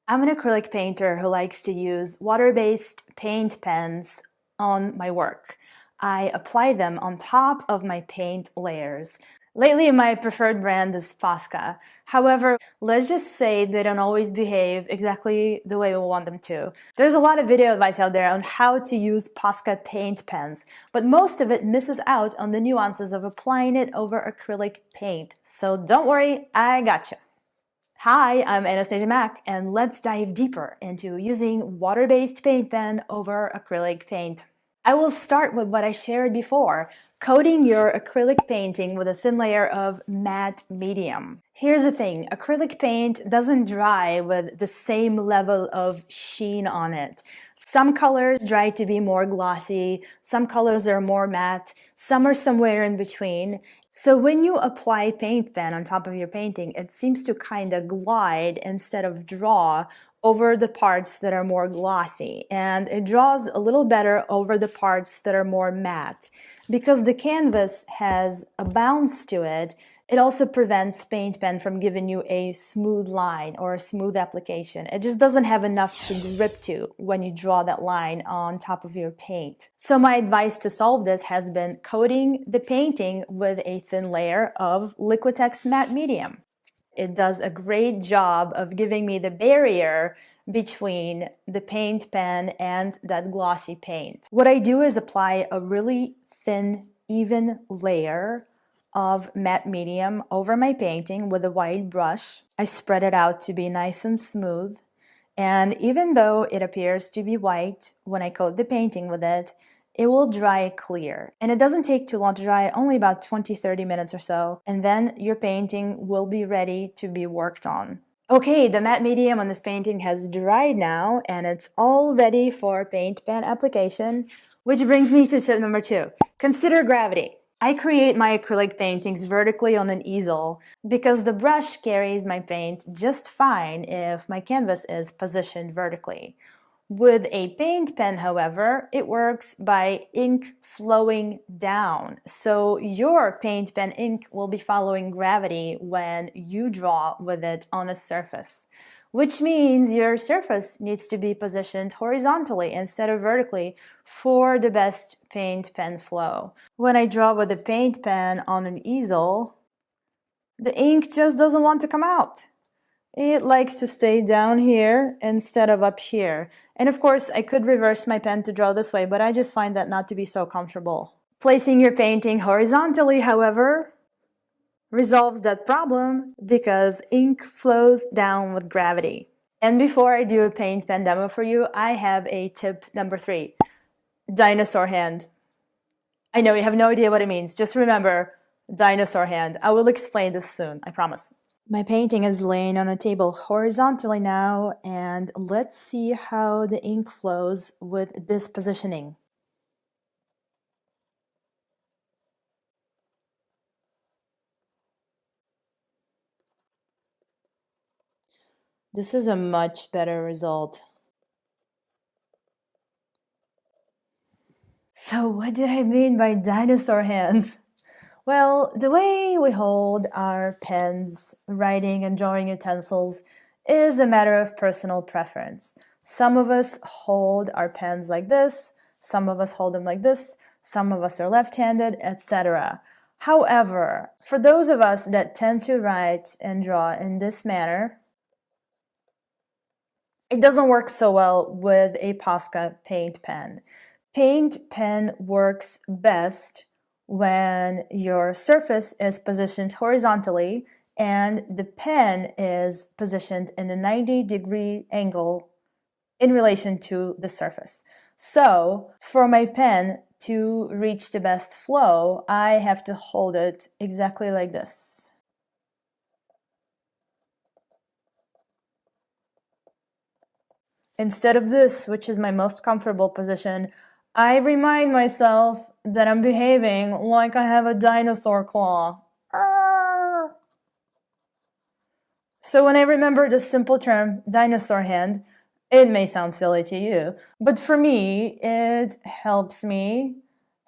I'm an acrylic painter who likes to use water-based paint pens on my work. I apply them on top of my paint layers. Lately, my preferred brand is Posca. However, let's just say they don't always behave exactly the way we want them to. There's a lot of video advice out there on how to use Posca paint pens, but most of it misses out on the nuances of applying it over acrylic paint. So don't worry, I gotcha. Hi, I'm Anastasia Mac, and let's dive deeper into using water-based paint pen over acrylic paint. I will start with what I shared before, coating your acrylic painting with a thin layer of matte medium. Here's the thing, acrylic paint doesn't dry with the same level of sheen on it. Some colors dry to be more glossy, some colors are more matte, some are somewhere in between. So when you apply paint pen on top of your painting, it seems to kind of glide instead of draw over the parts that are more glossy, and it draws a little better over the parts that are more matte. Because the canvas has a bounce to it, it also prevents paint pen from giving you a smooth line or a smooth application. It just doesn't have enough to grip to when you draw that line on top of your paint. So my advice to solve this has been coating the painting with a thin layer of Liquitex matte medium. It does a great job of giving me the barrier between the paint pen and that glossy paint. What I do is apply a really thin, even layer of matte medium over my painting with a wide brush. I spread it out to be nice and smooth. And even though it appears to be white when I coat the painting with it, it will dry clear. And it doesn't take too long to dry, only about 20-30 minutes or so. And then your painting will be ready to be worked on. Okay, the matte medium on this painting has dried now, and it's all ready for paint pen application, which brings me to tip number 2. Consider gravity. I create my acrylic paintings vertically on an easel because the brush carries my paint just fine if my canvas is positioned vertically. With a paint pen, however, it works by ink flowing down. So your paint pen ink will be following gravity when you draw with it on a surface, which means your surface needs to be positioned horizontally instead of vertically for the best paint pen flow. When I draw with a paint pen on an easel, the ink just doesn't want to come out. It likes to stay down here instead of up here. And of course, I could reverse my pen to draw this way, but I just find that not to be so comfortable. Placing your painting horizontally, however, resolves that problem because ink flows down with gravity. And before I do a paint pen demo for you, I have a tip number 3. Dinosaur hand. I know you have no idea what it means. Just remember, dinosaur hand. I will explain this soon, I promise. My painting is laying on a table horizontally now, and let's see how the ink flows with this positioning. This is a much better result. So what did I mean by dinosaur hands? Well, the way we hold our pens, writing and drawing utensils is a matter of personal preference. Some of us hold our pens like this, some of us hold them like this, some of us are left-handed, etc. However, for those of us that tend to write and draw in this manner, it doesn't work so well with a Posca paint pen. Paint pen works best when your surface is positioned horizontally and the pen is positioned in a 90-degree angle in relation to the surface. So for my pen to reach the best flow, I have to hold it exactly like this. Instead of this, which is my most comfortable position, I remind myself that I'm behaving like I have a dinosaur claw. Arr! So when I remember the simple term dinosaur hand, it may sound silly to you, but for me, it helps me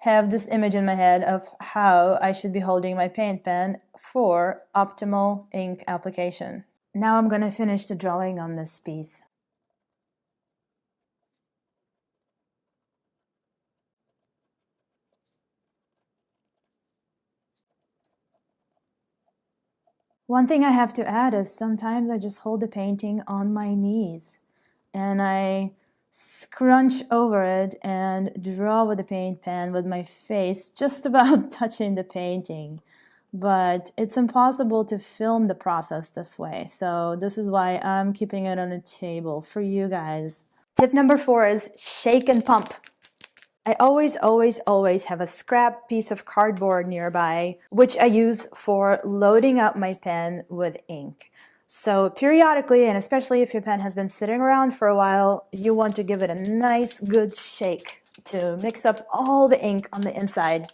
have this image in my head of how I should be holding my paint pen for optimal ink application. Now I'm going to finish the drawing on this piece. One thing I have to add is sometimes I just hold the painting on my knees and I scrunch over it and draw with the paint pen with my face just about touching the painting. But it's impossible to film the process this way. So this is why I'm keeping it on a table for you guys. Tip number 4 is shake and pump. I always have a scrap piece of cardboard nearby, which I use for loading up my pen with ink. So periodically, and especially if your pen has been sitting around for a while, you want to give it a nice good shake to mix up all the ink on the inside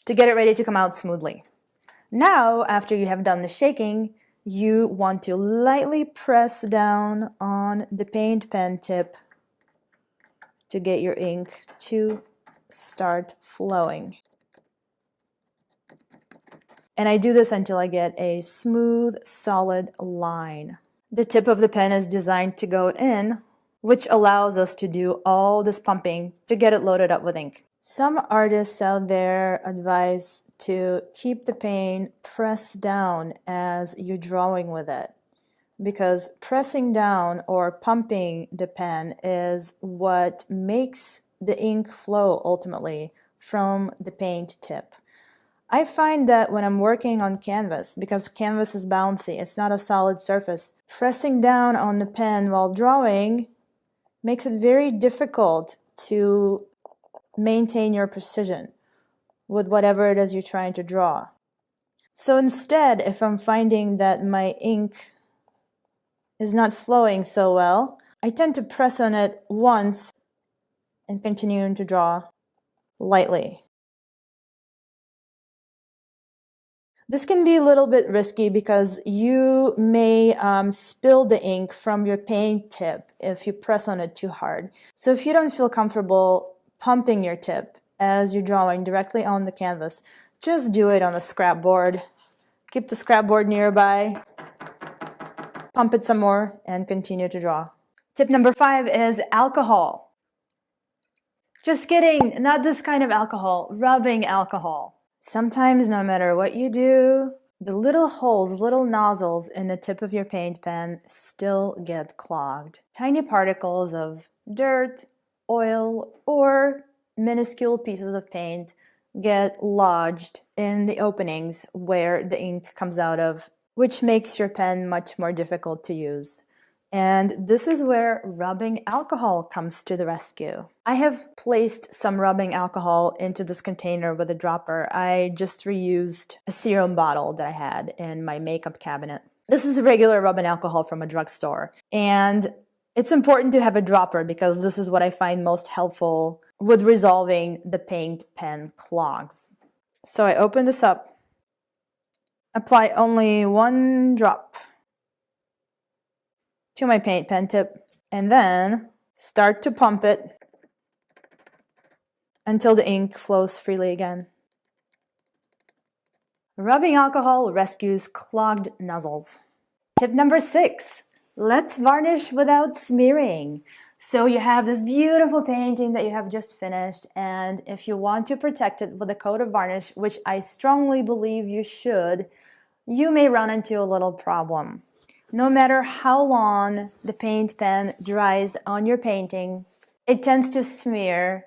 to get it ready to come out smoothly. Now, after you have done the shaking, you want to lightly press down on the paint pen tip to get your ink to start flowing. And I do this until I get a smooth, solid line. The tip of the pen is designed to go in, which allows us to do all this pumping to get it loaded up with ink. Some artists out there advise to keep the paint pressed down as you're drawing with it, because pressing down or pumping the pen is what makes the ink flow ultimately from the paint tip. I find that when I'm working on canvas, because canvas is bouncy, it's not a solid surface, pressing down on the pen while drawing makes it very difficult to maintain your precision with whatever it is you're trying to draw. So instead, if I'm finding that my ink is not flowing so well, I tend to press on it once and continue to draw lightly. This can be a little bit risky because you may spill the ink from your paint tip if you press on it too hard. So if you don't feel comfortable pumping your tip as you're drawing directly on the canvas, just do it on a scrap board. Keep the scrap board nearby, pump it some more, and continue to draw. Tip number 5 is alcohol. Just kidding, not this kind of alcohol, rubbing alcohol. Sometimes, no matter what you do, the little holes, little nozzles in the tip of your paint pen still get clogged. Tiny particles of dirt, oil, or minuscule pieces of paint get lodged in the openings where the ink comes out of, which makes your pen much more difficult to use. And this is where rubbing alcohol comes to the rescue. I have placed some rubbing alcohol into this container with a dropper. I just reused a serum bottle that I had in my makeup cabinet. This is regular rubbing alcohol from a drugstore. And it's important to have a dropper because this is what I find most helpful with resolving the paint pen clogs. So I open this up, apply only 1 drop to my paint pen tip, and then start to pump it until the ink flows freely again. Rubbing alcohol rescues clogged nozzles. Tip number 6, let's varnish without smearing. So you have this beautiful painting that you have just finished, and if you want to protect it with a coat of varnish, which I strongly believe you should, you may run into a little problem. No matter how long the paint pen dries on your painting, it tends to smear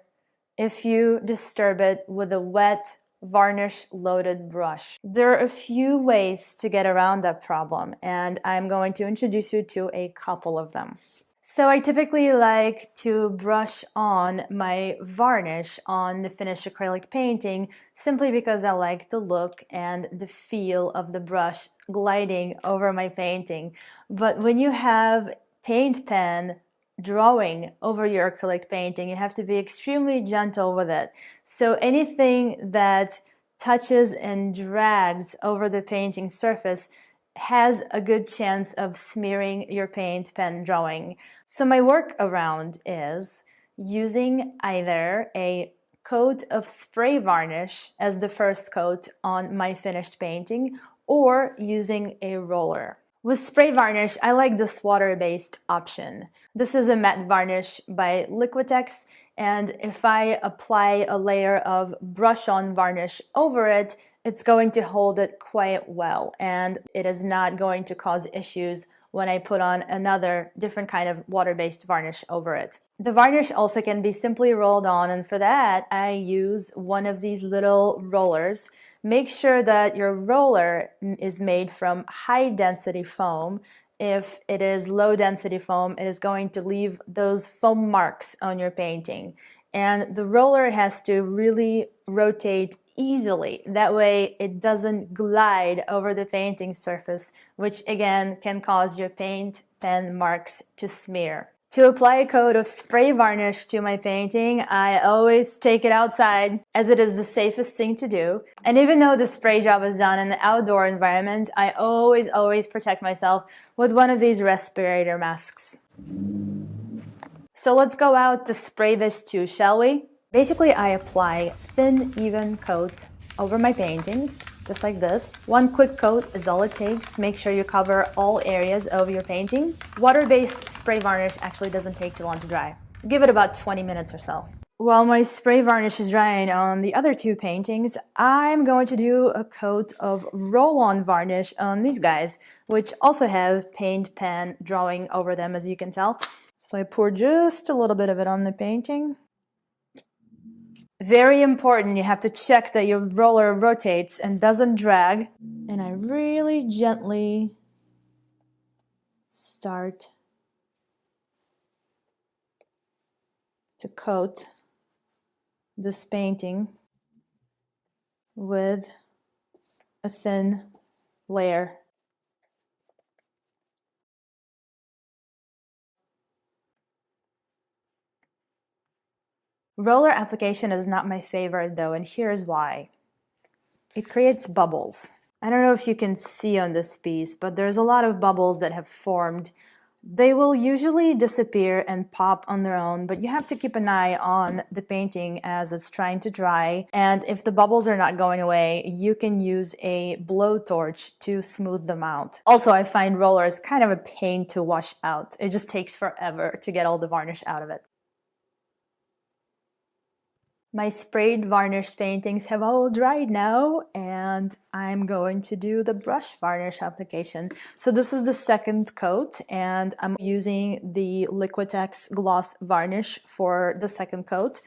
if you disturb it with a wet, varnish-loaded brush. There are a few ways to get around that problem, and I'm going to introduce you to a couple of them. So I typically like to brush on my varnish on the finished acrylic painting simply because I like the look and the feel of the brush gliding over my painting. But when you have paint pen drawing over your acrylic painting, you have to be extremely gentle with it. So anything that touches and drags over the painting surface has a good chance of smearing your paint pen drawing. So my workaround is using either a coat of spray varnish as the first coat on my finished painting or using a roller. With spray varnish, I like this water-based option. This is a matte varnish by Liquitex, and if I apply a layer of brush-on varnish over it, it's going to hold it quite well, and it is not going to cause issues when I put on another different kind of water-based varnish over it. The varnish also can be simply rolled on, and for that I use one of these little rollers. Make sure that your roller is made from high density foam. If it is low density foam, it is going to leave those foam marks on your painting. And the roller has to really rotate easily. That way it doesn't glide over the painting surface, which again can cause your paint pen marks to smear. To apply a coat of spray varnish to my painting, I always take it outside, as it is the safest thing to do. And even though the spray job is done in the outdoor environment, I always protect myself with one of these respirator masks. So let's go out to spray this too, shall we? Basically, I apply thin, even coat over my paintings, just like this. One quick coat is all it takes. Make sure you cover all areas of your painting. Water-based spray varnish actually doesn't take too long to dry. Give it about 20 minutes or so. While my spray varnish is drying on the other two paintings, I'm going to do a coat of roll-on varnish on these guys, which also have paint pen drawing over them, as you can tell. So I pour just a little bit of it on the painting. Very important, you have to check that your roller rotates and doesn't drag. And I really gently start to coat this painting with a thin layer. Roller application is not my favorite though, and here's why. It creates bubbles. I don't know if you can see on this piece, but there's a lot of bubbles that have formed. They will usually disappear and pop on their own, but you have to keep an eye on the painting as it's trying to dry. And if the bubbles are not going away, you can use a blowtorch to smooth them out. Also, I find rollers kind of a pain to wash out. It just takes forever to get all the varnish out of it. My sprayed varnish paintings have all dried now, and I'm going to do the brush varnish application. So this is the second coat, and I'm using the Liquitex gloss varnish for the second coat.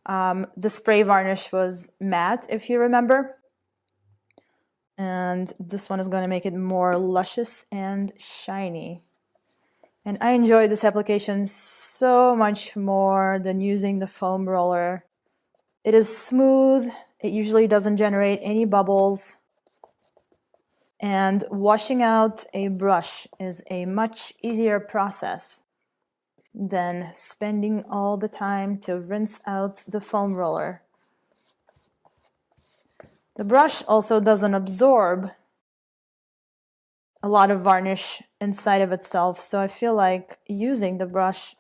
The spray varnish was matte, if you remember. And this one is going to make it more luscious and shiny. And I enjoy this application so much more than using the foam roller. It is smooth, it usually doesn't generate any bubbles, and washing out a brush is a much easier process than spending all the time to rinse out the foam roller. The brush also doesn't absorb a lot of varnish inside of itself, so I feel like using the brush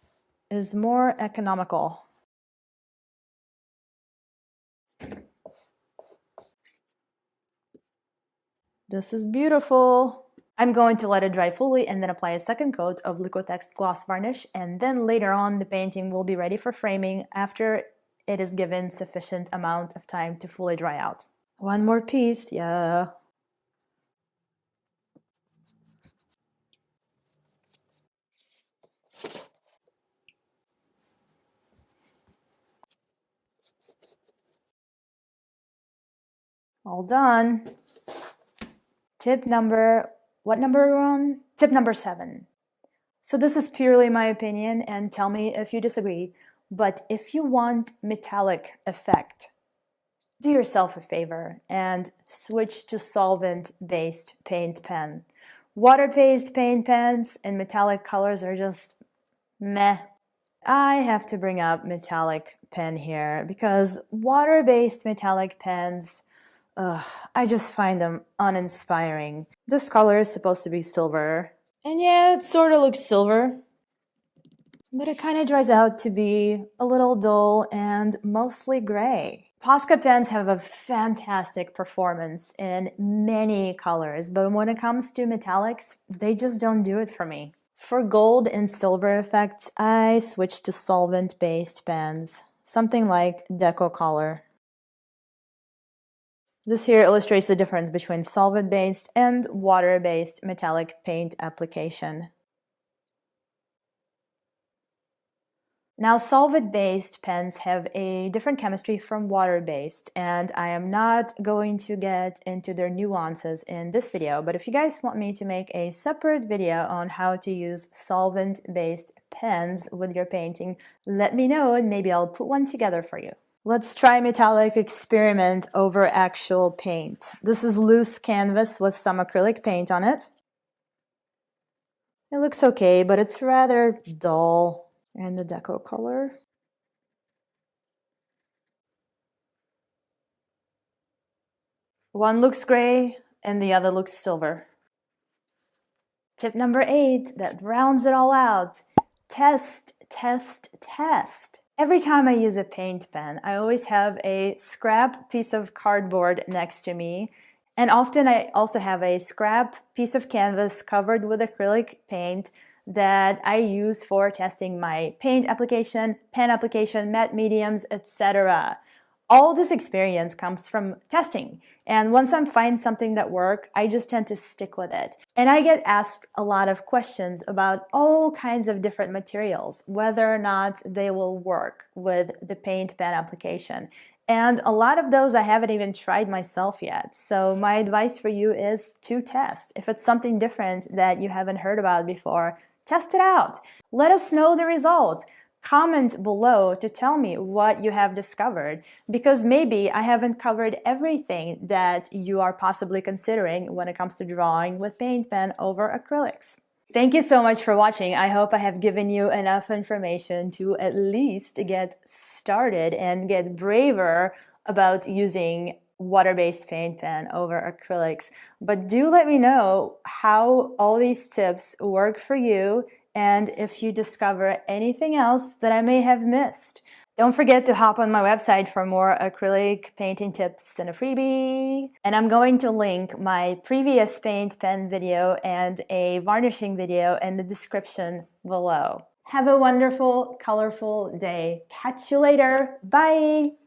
is more economical. This is beautiful. I'm going to let it dry fully and then apply a second coat of Liquitex gloss varnish, and then later on the painting will be ready for framing after it is given sufficient amount of time to fully dry out. One more piece, yeah. All done. Tip number, what number are we on? Tip number 7. So this is purely my opinion, and tell me if you disagree, but if you want metallic effect, do yourself a favor and switch to solvent-based paint pen. Water-based paint pens in metallic colors are just meh. I have to bring up metallic pen here because water-based metallic pens, I just find them uninspiring. This color is supposed to be silver, and yeah, it sort of looks silver, but it kind of dries out to be a little dull and mostly gray. Posca pens have a fantastic performance in many colors, but when it comes to metallics, they just don't do it for me. For gold and silver effects, I switched to solvent-based pens, something like Deco Color. This here illustrates the difference between solvent-based and water-based metallic paint application. Now, solvent-based pens have a different chemistry from water-based, and I am not going to get into their nuances in this video, but if you guys want me to make a separate video on how to use solvent-based pens with your painting, let me know and maybe I'll put one together for you. Let's try metallic experiment over actual paint. This is loose canvas with some acrylic paint on it. It looks okay, but it's rather dull. And the deco color. One looks gray and the other looks silver. Tip number 8, that rounds it all out. Test, test, test. Every time I use a paint pen, I always have a scrap piece of cardboard next to me. And often I also have a scrap piece of canvas covered with acrylic paint that I use for testing my paint application, pen application, matte mediums, etc. All this experience comes from testing. And once I find something that works, I just tend to stick with it. And I get asked a lot of questions about all kinds of different materials, whether or not they will work with the paint pen application. And a lot of those I haven't even tried myself yet. So my advice for you is to test. If it's something different that you haven't heard about before, test it out. Let us know the results. Comment below to tell me what you have discovered, because maybe I haven't covered everything that you are possibly considering when it comes to drawing with paint pen over acrylics. Thank you so much for watching. I hope I have given you enough information to at least get started and get braver about using water-based paint pen over acrylics. But do let me know how all these tips work for you and if you discover anything else that I may have missed. Don't forget to hop on my website for more acrylic painting tips and a freebie. And I'm going to link my previous paint pen video and a varnishing video in the description below. Have a wonderful, colorful day. Catch you later. Bye!